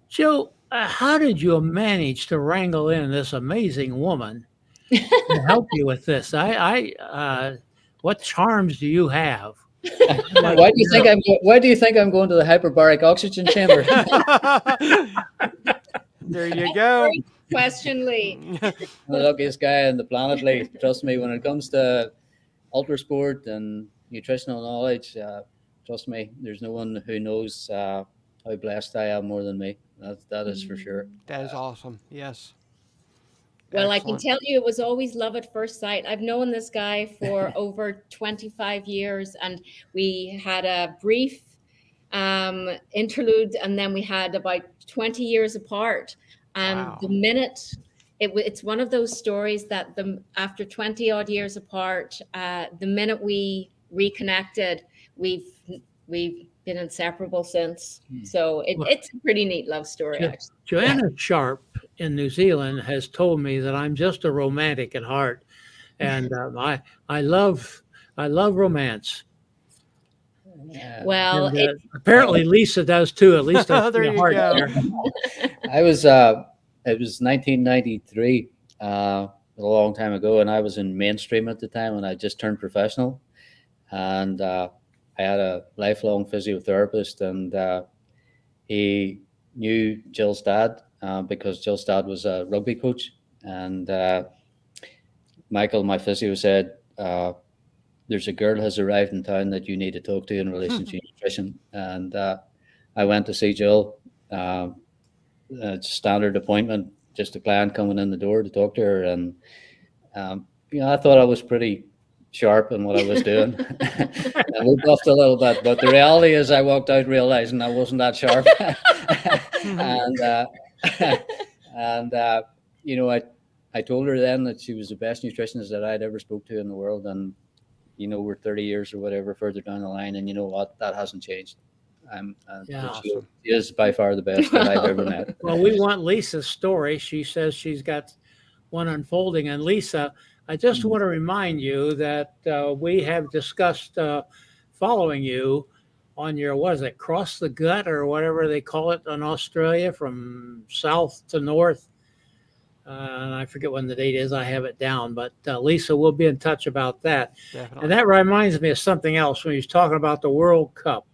Joe, how did you manage to wrangle in this amazing woman to help you with this? What charms do you have? Why do you think I'm going to the hyperbaric oxygen chamber? There you go. Great question, Lee. I'm the luckiest guy on the planet, Lee. Trust me, when it comes to ultra sport and nutritional knowledge, trust me, there's no one who knows how blessed I am more than me. That is for sure. That is awesome. Yes. Well, Excellent. I can tell you it was always love at first sight. I've known this guy for over 25 years, and we had a brief interlude, and then we had about 20 years apart. And Wow. the minute it's one of those stories that after 20 odd years apart, the minute we reconnected, we've been inseparable since. So it's a pretty neat love story, actually. Joanna Sharp in New Zealand has told me that I'm just a romantic at heart, and I love romance. Well, And, apparently Lisa does too. At least I There see a you heart go. there. It was 1993, a long time ago, and I was in mainstream at the time, and I just turned professional, and I had a lifelong physiotherapist, and he knew Jill's dad because Jill's dad was a rugby coach, and Michael, my physio, said, there's a girl has arrived in town that you need to talk to in relation to nutrition. And I went to see Jill. Standard appointment, just a client coming in the door to talk to her. And, I thought I was pretty sharp in what I was doing. And we buffed a little bit. But the reality is I walked out realizing I wasn't that sharp. I told her then that she was the best nutritionist that I'd ever spoke to in the world. And, we're 30 years or whatever further down the line. And you know what? That hasn't changed. She is by far the best that I've ever met. Well, we want Lisa's story. She says she's got one unfolding. And Lisa, I just want to remind you that we have discussed following you on your, what is it, cross the gut or whatever they call it in Australia from south to north. And I forget when the date is. I have it down, but Lisa, we'll be in touch about that. Definitely. And that reminds me of something else when he was talking about the World Cup.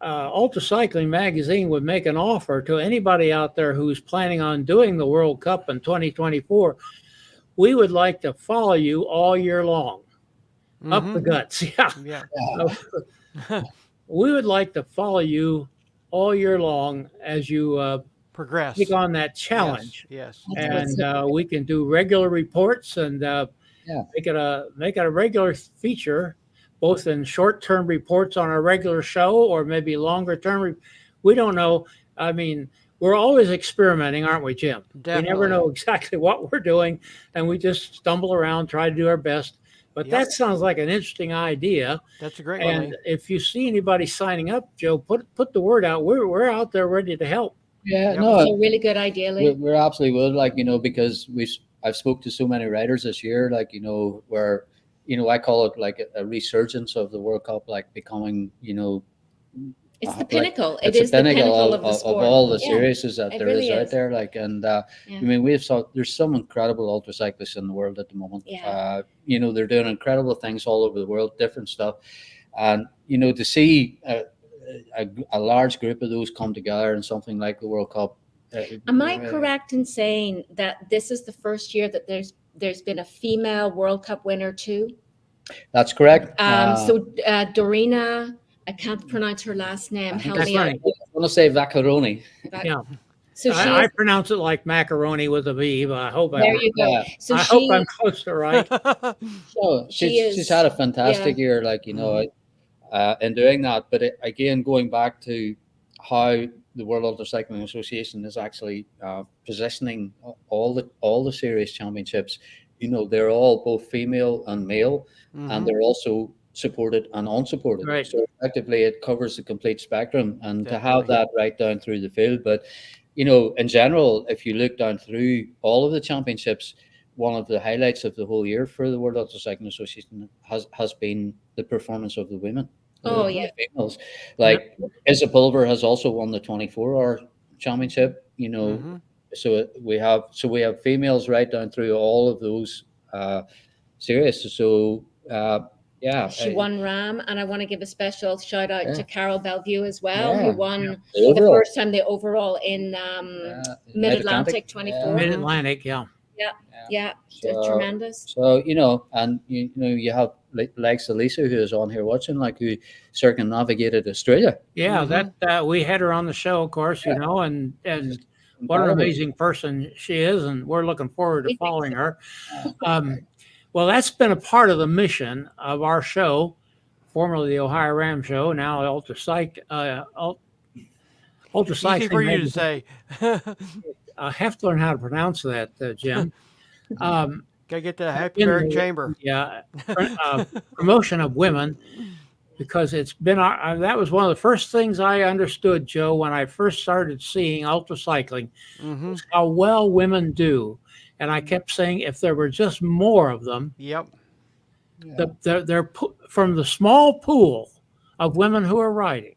UltraCycling Magazine would make an offer to anybody out there who's planning on doing the World Cup in 2024. We would like to follow you all year long. Up the guts. Yeah. We would like to follow you all year long as you progress, take on that challenge. Yes. And we can do regular reports and make it a regular feature, both in short-term reports on our regular show or maybe longer-term. We don't know. I mean, we're always experimenting, aren't we, Jim? Definitely. We never know exactly what we're doing, and we just stumble around, try to do our best. But that sounds like an interesting idea. That's a great one. And if you see anybody signing up, Joe, put the word out. We're out there ready to help. Yeah, no, it's a really good idea, Lee. We're absolutely would, because I've spoke to so many riders this year, where, I call it like a resurgence of the World Cup, like becoming, it's the pinnacle. It's the pinnacle of the sport. Of all the series that there really is out there. I mean, there's some incredible ultracyclists in the world at the moment. Yeah. They're doing incredible things all over the world, different stuff. And, to see a large group of those come together in something like the World Cup. Am I correct in saying that this is the first year that there's been a female World Cup winner too? That's correct. Dorina, I can't pronounce her last name. Help me out. I want to say Vaccaroni. Yeah. So I pronounce it like macaroni with a V, but I hope there you go. So I hope I'm close to right. So she's had a fantastic year, in doing that. But again, going back to how the World UltraCycling Association is actually positioning all the series championships, they're all both female and male, and they're also supported and unsupported. Right. So effectively, it covers the complete spectrum, and to have that right down through the field. But in general, if you look down through all of the championships, one of the highlights of the whole year for the World UltraCycling Association has been the performance of the women. Oh, yeah. Females. Like Isa Pulver has also won the 24-hour championship, So we have females right down through all of those series. So she won RAM, and I want to give a special shout out to Carol Bellevue as well, who won the first time the overall in Mid-Atlantic 24. Mid-Atlantic, tremendous. So and you have like Lisa, who is on here watching, who circumnavigated Australia. Yeah, that we had her on the show, of course, and what an amazing person she is, and we're looking forward to following her. Well, that's been a part of the mission of our show, formerly the Ohio Ram Show, now UltraCycling. Easy for you to say. I have to learn how to pronounce that, Jim. Gotta get to the hyperbaric chamber. Yeah, promotion of women, because it's been that was one of the first things I understood, Joe, when I first started seeing ultracycling, was how well women do. And I kept saying, if there were just more of them, they're from the small pool of women who are riding.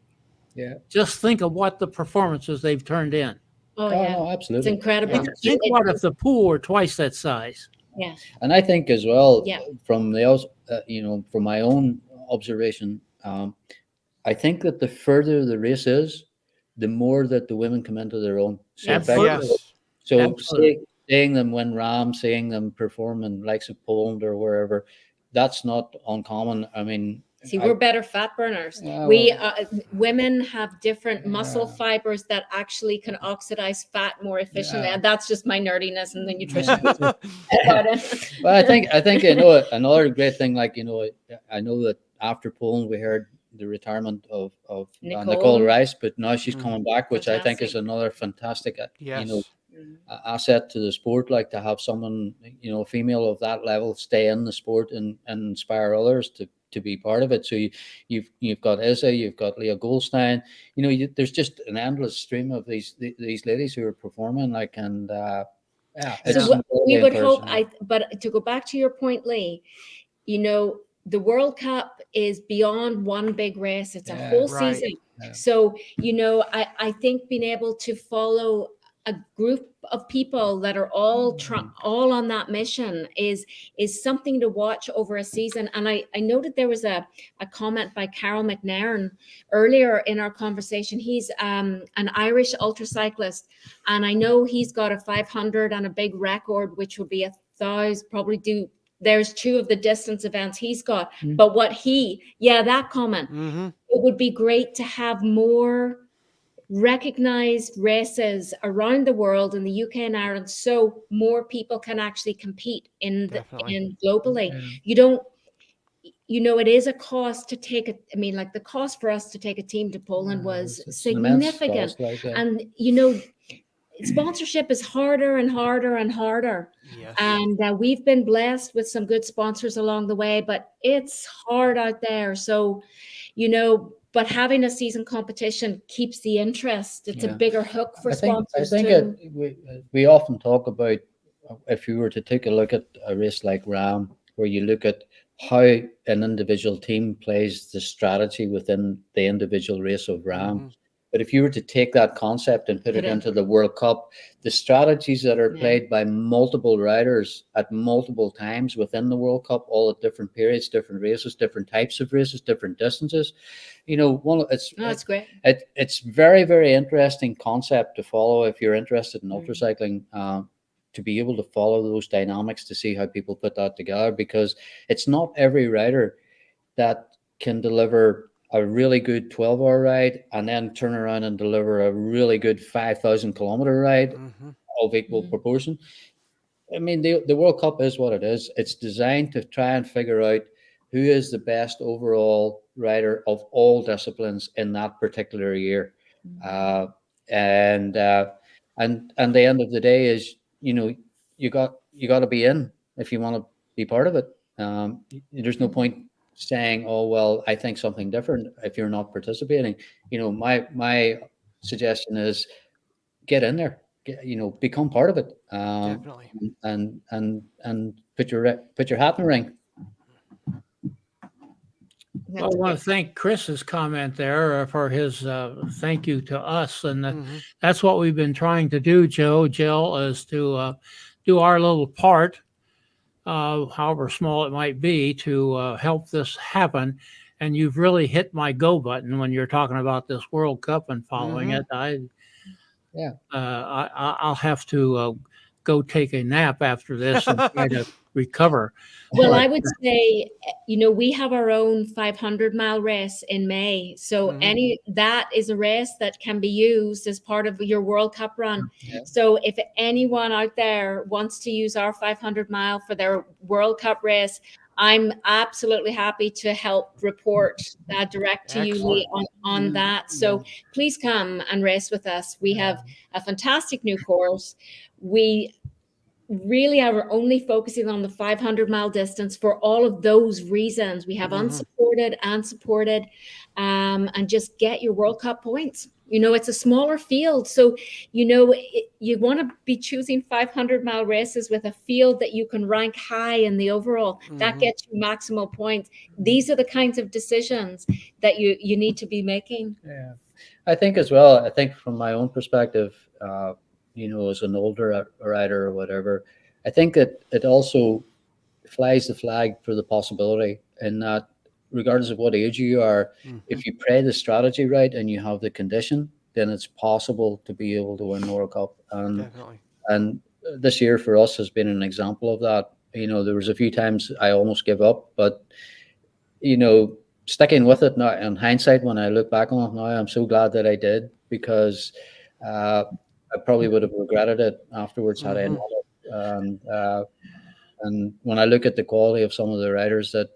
Yeah, just think of what the performances they've turned in. Oh yeah, absolutely, it's incredible. Think what if the pool were twice that size? Yeah, and I think as well, from from my own observation, I think that the further the race is, the more that the women come into their own. So Yes. effectively, Yes. so Absolutely. seeing them win Ram, seeing them perform in likes of Poland or wherever, that's not uncommon. I mean, See, we're better fat burners. Yeah, We well, women have different muscle Yeah. fibers that actually can oxidize fat more efficiently, Yeah. and that's just my nerdiness and the nutrition. Yeah. about it. Well, I think another great thing. Like I know that after Poland we heard the retirement of Nicole. Nicole Rice, but now she's coming back, which I think is Fantastic. another fantastic Yes. asset to the sport. Like to have someone female of that level stay in the sport and inspire others to be part of it. So you've got Izzy, you've got Leah Goldstein. There's just an endless stream of these ladies who are performing. Like and yeah, So it's we would hope. encouraging. But to go back to your point, Lee, the World Cup is beyond one big race. It's a Yeah. whole Right. season. Yeah. So, I think being able to follow a group of people that are all all on that mission is something to watch over a season. And I noted there was a comment by Carol McNairn earlier in our conversation. He's an Irish ultracyclist, and I know he's got a 500 and a big record, which would be 1,000, probably do. There's 2 of the distance events he's got. But that comment, Mm-hmm. it would be great to have more recognized races around the world in the UK and Ireland, so more people can actually compete Definitely. globally. You don't, it is a cost to take it. I mean, like the cost for us to take a team to Poland was It's an immense significant, cost, like, and sponsorship is harder and harder and harder. Yes. And we've been blessed with some good sponsors along the way, but it's hard out there. So, but having a season competition keeps the interest. It's a Yeah. bigger hook for I sponsors think too. we often talk about if you were to take a look at a race like Ram, where you look at how an individual team plays the strategy within the individual race of Ram. Mhm. But if you were to take that concept and put it into the World Cup, the strategies that are played by multiple riders at multiple times within the World Cup, all at different periods, different races, different types of races, different distances, That's great. it's very, very interesting concept to follow if you're interested in Mm-hmm. ultracycling, to be able to follow those dynamics, to see how people put that together, because it's not every rider that can deliver a really good 12-hour ride and then turn around and deliver a really good 5,000-kilometer ride Mm-hmm. of equal proportion. I mean, the World Cup is what it is. It's designed to try and figure out who is the best overall rider of all disciplines in that particular year. And the end of the day is, you got to be in if you want to be part of it. There's no point saying, oh, well, I think something different if you're not participating. My suggestion is get in there, become part of it, Definitely. and put your hat in the ring. Well, I want to thank Chris's comment there for his thank you to us. And that's what we've been trying to do, Jill, is to do our little part, however small it might be, to help this happen. And you've really hit my go button when you're talking about this World Cup and following it. I'll have to go take a nap after this and try to recover. Well, I would say, we have our own 500-mile race in May. So that is a race that can be used as part of your World Cup run. Yeah. So if anyone out there wants to use our 500-mile for their World Cup race, I'm absolutely happy to help report direct to you, Lee, on that. So please come and race with us. We have a fantastic new course. We really are only focusing on the 500-mile distance for all of those reasons. We have unsupported and supported, and just get your World Cup points. It's a smaller field. So, you want to be choosing 500-mile races with a field that you can rank high in the overall. That gets you maximal points. These are the kinds of decisions that you need to be making. Yeah, I think as well. I think from my own perspective, as an older rider or whatever, I think that it also flies the flag for the possibility in that, regardless of what age you are, if you play the strategy right and you have the condition then it's possible to be able to win the World Cup. Definitely. And this year for us has been an example of that. There was a few times I almost give up, but sticking with it now in hindsight, when I look back on it now, I'm so glad that I did, because I probably would have regretted it afterwards had I not. And when I look at the quality of some of the riders that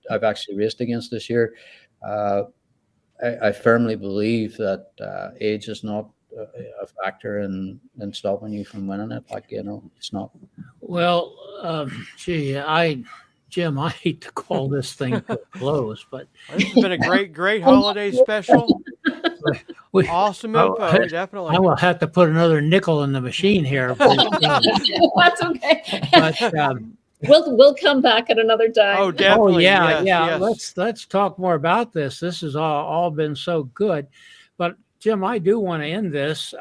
I've actually raced against this year, I firmly believe that age is not a factor in stopping you from winning it. It's not. Well, Jim, I hate to call this thing to a close, but This has been a great holiday special. Awesome info, definitely. I will have to put another nickel in the machine here. That's okay. But we'll come back at another time. Oh, definitely. yeah. Yes. Let's talk more about this. This has all been so good. But Jim, I do want to end this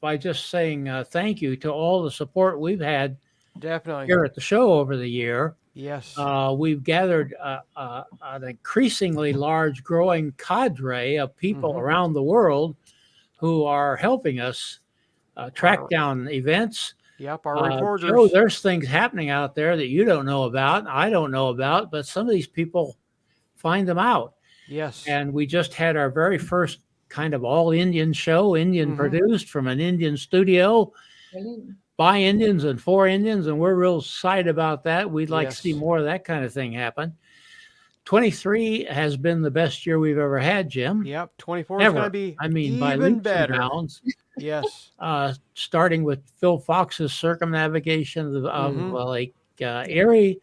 by just saying thank you to all the support we've had Definitely here at the show over the year. Yes. We've gathered an increasingly large, growing cadre of people around the world who are helping us track down events. Yep, our reporters. Joe, there's things happening out there that you don't know about, I don't know about, but some of these people find them out. Yes. And we just had our very first kind of all Indian show, Indian produced from an Indian studio. Brilliant. By Indians and for Indians, and we're real excited about that. We'd like to see more of that kind of thing happen. 23 has been the best year we've ever had, Jim. Yep, 24 is going to be by leaps better. And bounds. Yes. Starting with Phil Fox's circumnavigation of Lake Erie,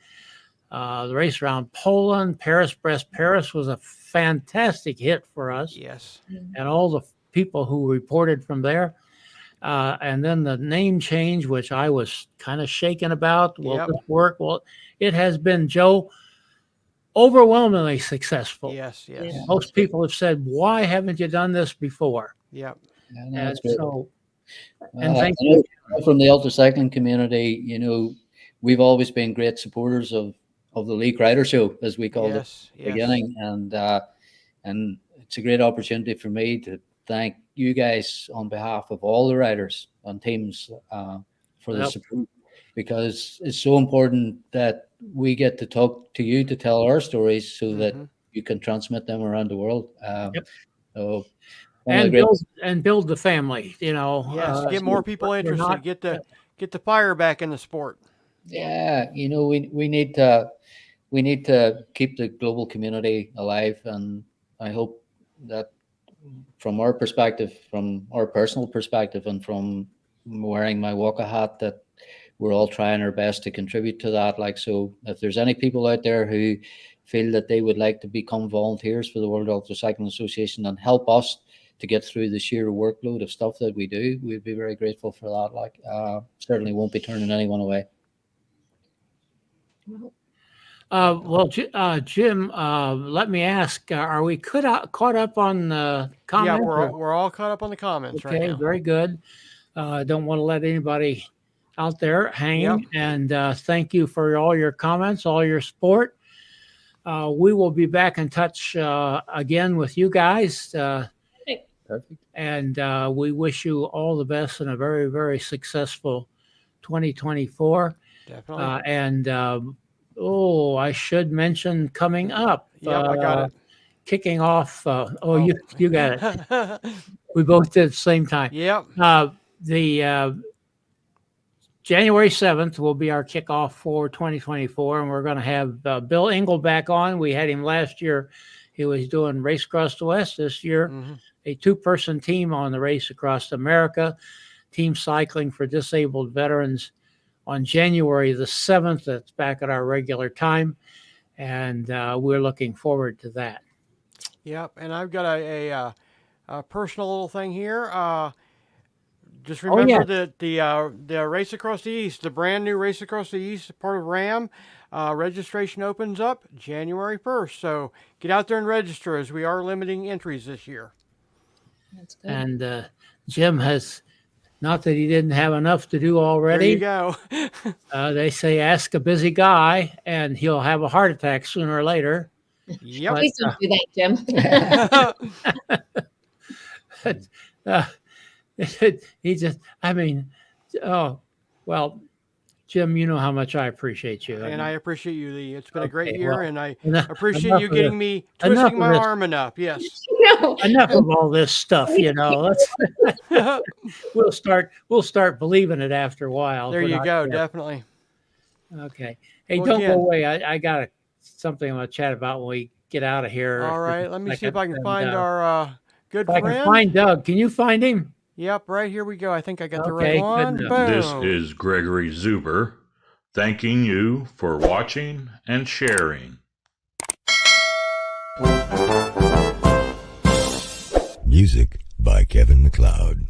the race around Poland, Paris-Brest Paris was a fantastic hit for us. Yes. And all the people who reported from there. And then the name change, which I was kind of shaken about. Will this work? Well, it has been, Joe, overwhelmingly successful. Yes. Most people have said, "Why haven't you done this before?" Yep. And so, and thank you. From the UltraCycling community, we've always been great supporters of the League Rider Show, as we called it at the beginning, and it's a great opportunity for me to thank you guys on behalf of all the riders and teams for the support, because it's so important that we get to talk to you to tell our stories so that you can transmit them around the world. So, build the family, Yes, get more people interested. Get the fire back in the sport. Yeah, we need to keep the global community alive, and I hope that from our perspective, from our personal perspective, and from wearing my Waka hat, that we're all trying our best to contribute to that. So if there's any people out there who feel that they would like to become volunteers for the World UltraCycling Association and help us to get through the sheer workload of stuff that we do, we'd be very grateful for that. Certainly won't be turning anyone away. Jim, let me ask, are we caught up on the comments? Yeah, we're all caught up on the comments right now. Okay, very good. Don't want to let anybody out there hang. Yep. And thank you for all your comments, all your support. We will be back in touch again with you guys. Perfect. And we wish you all the best in a very, very successful 2024. Definitely. I should mention coming up. Yep, I got it. Kicking off. You got it. We both did at the same time. Yep. The January 7th will be our kickoff for 2024, and we're going to have Bill Engel back on. We had him last year. He was doing Race Across the West. This year, a two-person team on the Race Across America, Team Cycling for Disabled Veterans. On January the 7th, that's back at our regular time, and we're looking forward to that. Yep, and I've got a personal little thing here. Just remember that the Race Across the East, the brand new Race Across the East, part of RAM, registration opens up January 1st. So get out there and register, as we are limiting entries this year. That's good. And Jim has... Not that he didn't have enough to do already. There you go. They say ask a busy guy, and he'll have a heart attack sooner or later. Yep. Please don't do that, Jim. he just, I mean, oh, well, Jim, you know how much I appreciate you. And I appreciate you, Lee. It's been a great Okay, year, well, and I enough- appreciate enough you of getting this. me Enough twisting of my this. arm enough. Yes. No. enough of all this stuff, you know. We'll start believing it after a while. There We're you not go. yet. Definitely. Okay. Hey, Well, don't Jen. go away. I got something I want to chat about when we get out of here. All for right. just Let a me see if I can second. find And, our good if I friend. can find Doug. Can you find him? Yep. Right here we go. I think I got the Okay, right good one. enough. Boom. This is Gregory Zuber thanking you for watching and sharing. Music by Kevin MacLeod.